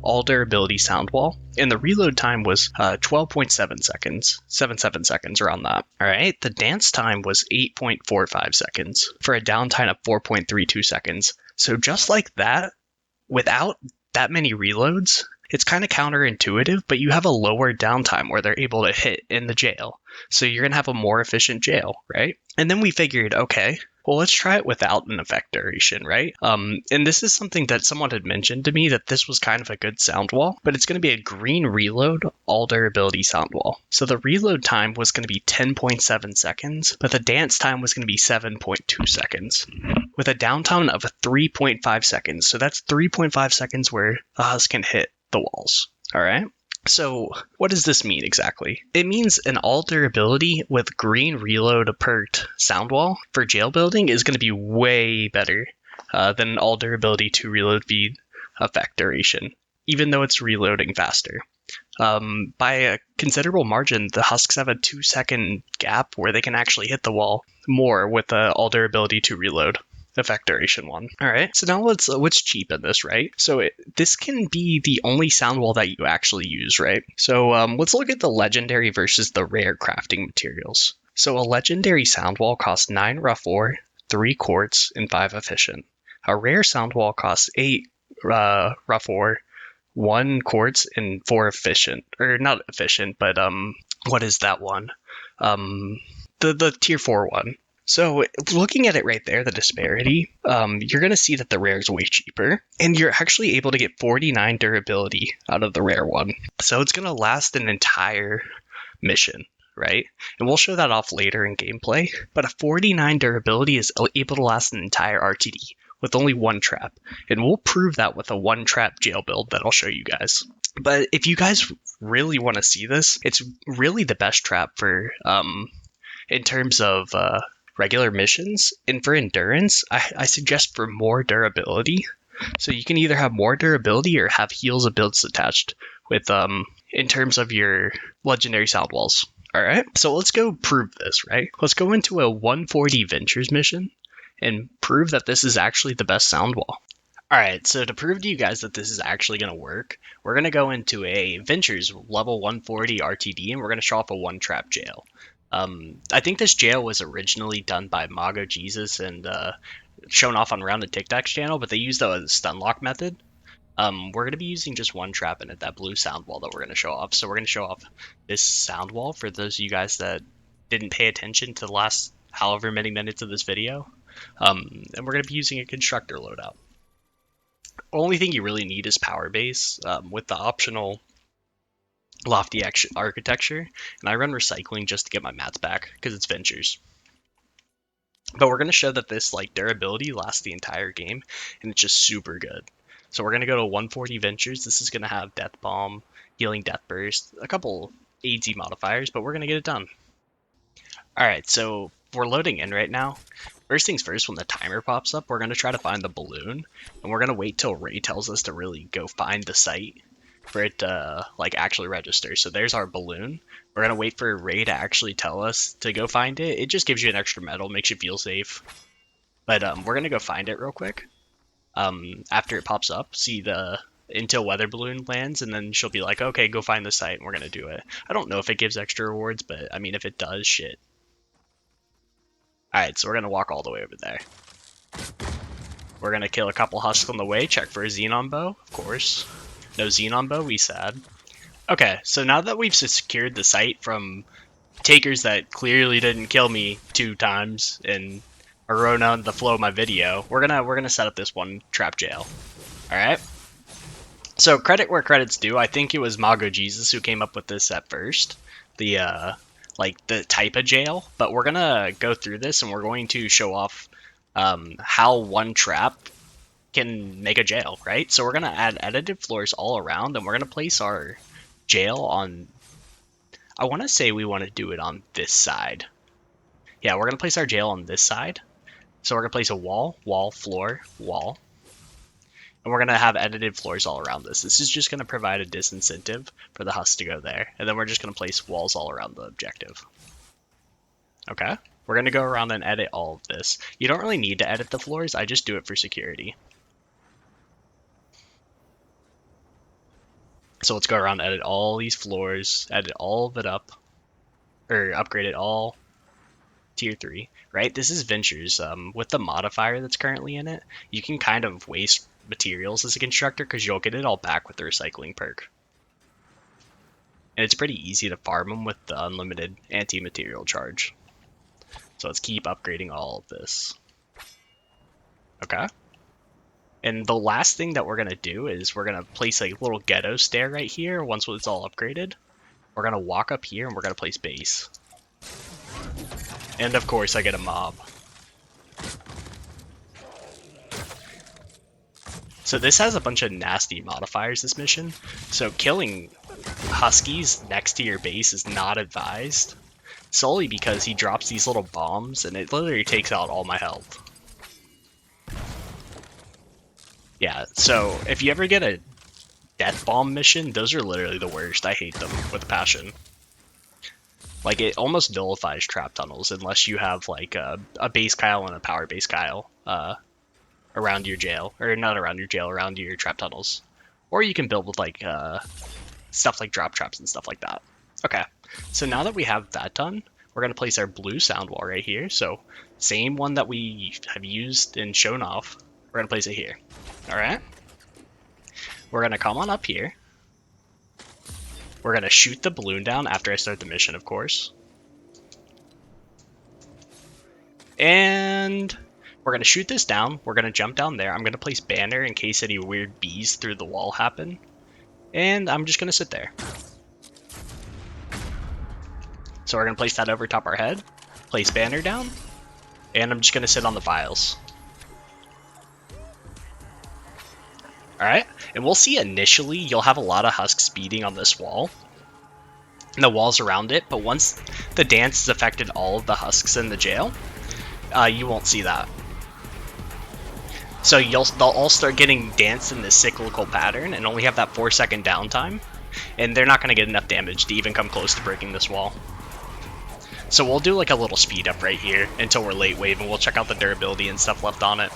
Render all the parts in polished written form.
all durability sound wall, and the reload time was 12.7 seconds, 77 seconds around that. All right, the dance time was 8.45 seconds for a downtime of 4.32 seconds. So just like that, without that many reloads, it's kind of counterintuitive, but you have a lower downtime where they're able to hit in the jail. So you're going to have a more efficient jail, right? And then we figured, okay, well, let's try it without an effect duration, right? And this is something that someone had mentioned to me, that this was kind of a good sound wall, but it's going to be a green reload, all durability sound wall. So the reload time was going to be 10.7 seconds, but the dance time was going to be 7.2 seconds, with a downtime of 3.5 seconds. So that's 3.5 seconds where the husk can hit the walls. All right. So what does this mean exactly? It means an all durability with green reload perked sound wall for jail building is going to be way better than an all durability to reload speed effect duration, even though it's reloading faster. By a considerable margin, the husks have a 2-second gap where they can actually hit the wall more with the all durability to reload effect duration one. All right, so now let's cheapen this, right? So this can be the only sound wall that you actually use, right? So let's look at the legendary versus the rare crafting materials. So a legendary sound wall costs 9 rough ore, 3 quartz, and 5 efficient. A rare sound wall costs 8 rough ore, 1 quartz, and 4 efficient. Or not efficient, but what is that one? The tier 4 one. So looking at it right there, the disparity, you're going to see that the rare is way cheaper, and you're actually able to get 49 durability out of the rare one. So it's going to last an entire mission, right? And we'll show that off later in gameplay, but a 49 durability is able to last an entire RTD with only 1 trap, and we'll prove that with a 1 trap jail build that I'll show you guys. But if you guys really want to see this, it's really the best trap for, in terms of, regular missions. And for endurance, I suggest for more durability. So you can either have more durability or have heals abilities attached with in terms of your legendary sound walls. All right, so let's go prove this, right? Let's go into a 140 Ventures mission and prove that this is actually the best sound wall. All right, so to prove to you guys that this is actually going to work, we're going to go into a Ventures level 140 RTD, and we're going to show off a 1 trap jail. I think this jail was originally done by Mago Jesus and shown off on Rounded Tic Tac's channel, but they used the stun lock method. We're going to be using just 1 trap in it, that blue sound wall that we're going to show off. So we're going to show off this sound wall for those of you guys that didn't pay attention to the last however many minutes of this video. And we're going to be using a constructor loadout. Only thing you really need is power base with the optional lofty architecture, and I run recycling just to get my mats back because it's Ventures. But we're going to show that this durability lasts the entire game, and it's just super good. So we're going to go to 140 Ventures. This is going to have Death Bomb, Healing Death Burst, a couple AD modifiers, but we're going to get it done. Alright, so we're loading in right now. First things first, when the timer pops up, we're going to try to find the balloon, and we're going to wait till Ray tells us to really go find the site for it to actually register. So there's our balloon. We're gonna wait for Ray to actually tell us to go find it. It just gives you an extra medal, makes you feel safe. But we're gonna go find it real quick. After it pops up, see the until weather balloon lands, and then she'll be like, okay, go find the site, and we're gonna do it. I don't know if it gives extra rewards, but I mean, if it does, shit. Alright, so we're gonna walk all the way over there. We're gonna kill a couple husks on the way, check for a Xenon bow, of course. No Xenon bow, we sad. Okay, so now that we've secured the site from takers that clearly didn't kill me 2 times and are running on the flow of my video, we're gonna set up this 1 trap jail. Alright? So credit where credit's due, I think it was Mago Jesus who came up with this at first. The type of jail. But we're gonna go through this and we're going to show off how 1 trap can make a jail, right? So we're going to add edited floors all around, and we're going to place our jail on, I want to say we want to do it on this side. Yeah, we're going to place our jail on this side. So we're going to place a wall, wall, floor, wall. And we're going to have edited floors all around this. This is just going to provide a disincentive for the husk to go there. And then we're just going to place walls all around the objective. Okay? We're going to go around and edit all of this. You don't really need to edit the floors. I just do it for security. So let's go around, edit all these floors, edit all of it up, or upgrade it all. Tier 3, right? This is Ventures. With the modifier that's currently in it, you can kind of waste materials as a constructor because you'll get it all back with the recycling perk. And it's pretty easy to farm them with the unlimited anti-material charge. So let's keep upgrading all of this. Okay. And the last thing that we're going to do is we're going to place a little ghetto stair right here once it's all upgraded. We're going to walk up here and we're going to place base. And of course I get a mob. So this has a bunch of nasty modifiers, this mission. So killing huskies next to your base is not advised. Solely because he drops these little bombs and it literally takes out all my health. Yeah, so if you ever get a death bomb mission, those are literally the worst. I hate them with a passion. Like, it almost nullifies trap tunnels unless you have, like, a base Kyle and a power base Kyle around your jail. Or not around your jail, around your trap tunnels. Or you can build with, like, stuff like drop traps and stuff like that. Okay, so now that we have that done, we're going to place our blue sound wall right here. So, same one that we have used and shown off. We're going to place it here. Alright? We're going to come on up here. We're going to shoot the balloon down after I start the mission, of course. And we're going to shoot this down. We're going to jump down there. I'm going to place banner in case any weird bees through the wall happen. And I'm just going to sit there. So we're going to place that over top our head. Place banner down. And I'm just going to sit on the files. Alright, and we'll see initially you'll have a lot of husks beating on this wall. And the walls around it, but once the dance has affected all of the husks in the jail, you won't see that. So they'll all start getting danced in this cyclical pattern and only have that 4-second downtime. And they're not going to get enough damage to even come close to breaking this wall. So we'll do like a little speed up right here until we're late wave and we'll check out the durability and stuff left on it.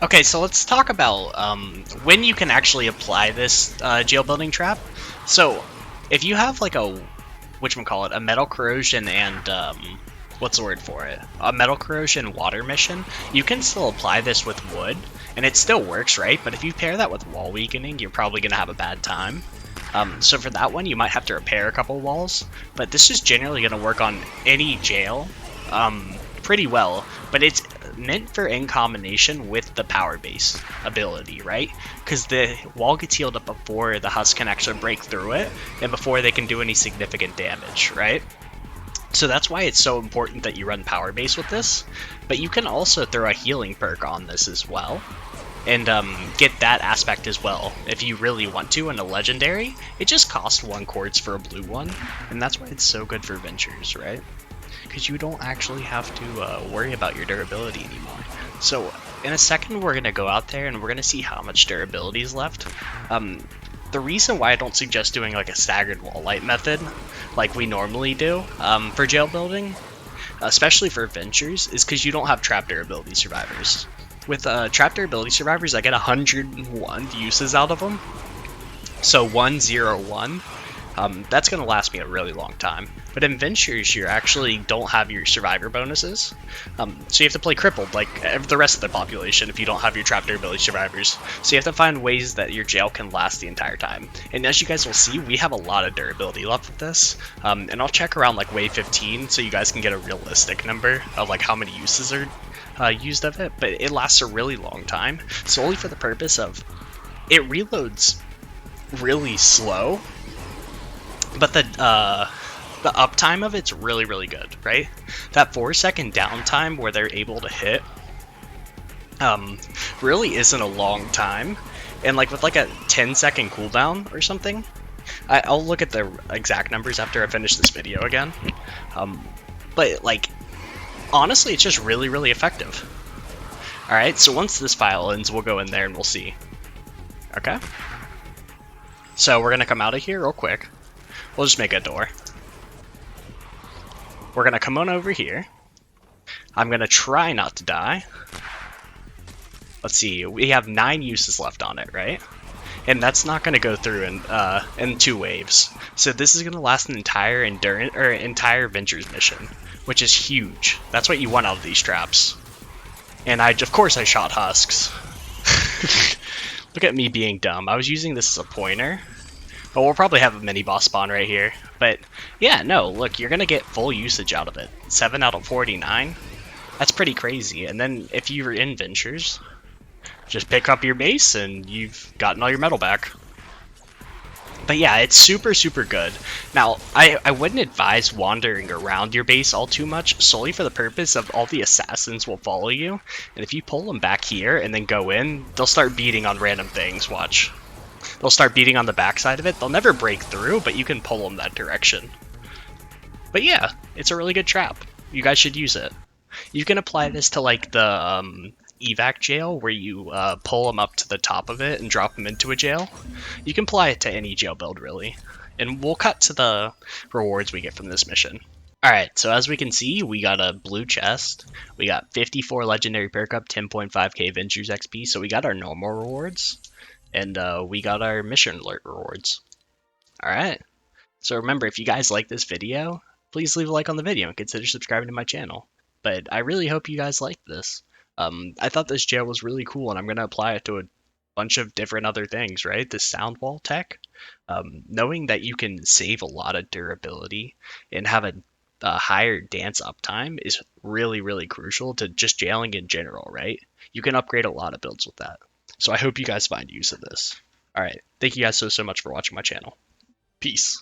Okay, so let's talk about when you can actually apply this jail building trap. So, if you have like a, whatchamacallit, a metal corrosion and, what's the word for it? A metal corrosion water mission, you can still apply this with wood, and it still works, right? But if you pair that with wall weakening, you're probably going to have a bad time. So for that one, you might have to repair a couple walls, but this is generally going to work on any jail pretty well, but it's meant for in combination with the power base ability, right? Because the wall gets healed up before the husk can actually break through it, and before they can do any significant damage, right? So that's why it's so important that you run power base with this, but you can also throw a healing perk on this as well, and get that aspect as well if you really want to in a legendary. It just costs 1 quartz for a blue one, and that's why it's so good for ventures, right? Because you don't actually have to worry about your durability anymore. So in a second we're going to go out there and we're going to see how much durability is left. The reason why I don't suggest doing like a staggered wall light method like we normally do for jail building, especially for ventures, is because you don't have trap durability survivors. With trap durability survivors, I get 101 uses out of them. So 101, that's going to last me a really long time. But in ventures, you actually don't have your survivor bonuses. So you have to play crippled like the rest of the population if you don't have your trap durability survivors. So you have to find ways that your jail can last the entire time. And as you guys will see, we have a lot of durability left with this. And I'll check around like wave 15 so you guys can get a realistic number of like how many uses are used of it. But it lasts a really long time, solely for the purpose of it reloads really slow, but the uptime of it's really, really good, right? That 4-second downtime where they're able to hit really isn't a long time, and like with like a 10-second cooldown or something, I'll look at the exact numbers after I finish this video again, but like honestly it's just really, really effective. Alright, so once this file ends, we'll go in there and we'll see. Okay? So we're going to come out of here real quick. We'll just make a door. We're going to come on over here. I'm going to try not to die. Let's see. We have 9 uses left on it, right? And that's not going to go through in 2 waves. So this is going to last an entire entire Ventures mission, which is huge. That's what you want out of these traps. And of course I shot husks. Look at me being dumb. I was using this as a pointer. But we'll probably have a mini boss spawn right here. But yeah, no, look, you're going to get full usage out of it. 7 out of 49. That's pretty crazy. And then if you're in Ventures, just pick up your base and you've gotten all your metal back. But yeah, it's super, super good. Now, I wouldn't advise wandering around your base all too much, solely for the purpose of all the assassins will follow you. And if you pull them back here and then go in, they'll start beating on random things, watch. They'll start beating on the backside of it. They'll never break through, but you can pull them that direction. But yeah, it's a really good trap. You guys should use it. You can apply this to like the evac jail where you pull them up to the top of it and drop them into a jail. You can apply it to any jail build really. And we'll cut to the rewards we get from this mission. Alright, so as we can see, we got a blue chest. We got 54 legendary perk up, 10.5k Ventures XP, so we got our normal rewards. And we got our mission alert rewards. Alright, so remember, if you guys like this video, please leave a like on the video and consider subscribing to my channel. But I really hope you guys like this. I thought this jail was really cool, and I'm going to apply it to a bunch of different other things, right? This sound wall tech, knowing that you can save a lot of durability and have a higher dance uptime is really, really crucial to just jailing in general, right? You can upgrade a lot of builds with that. So I hope you guys find use of this. Alright, thank you guys so much for watching my channel. Peace.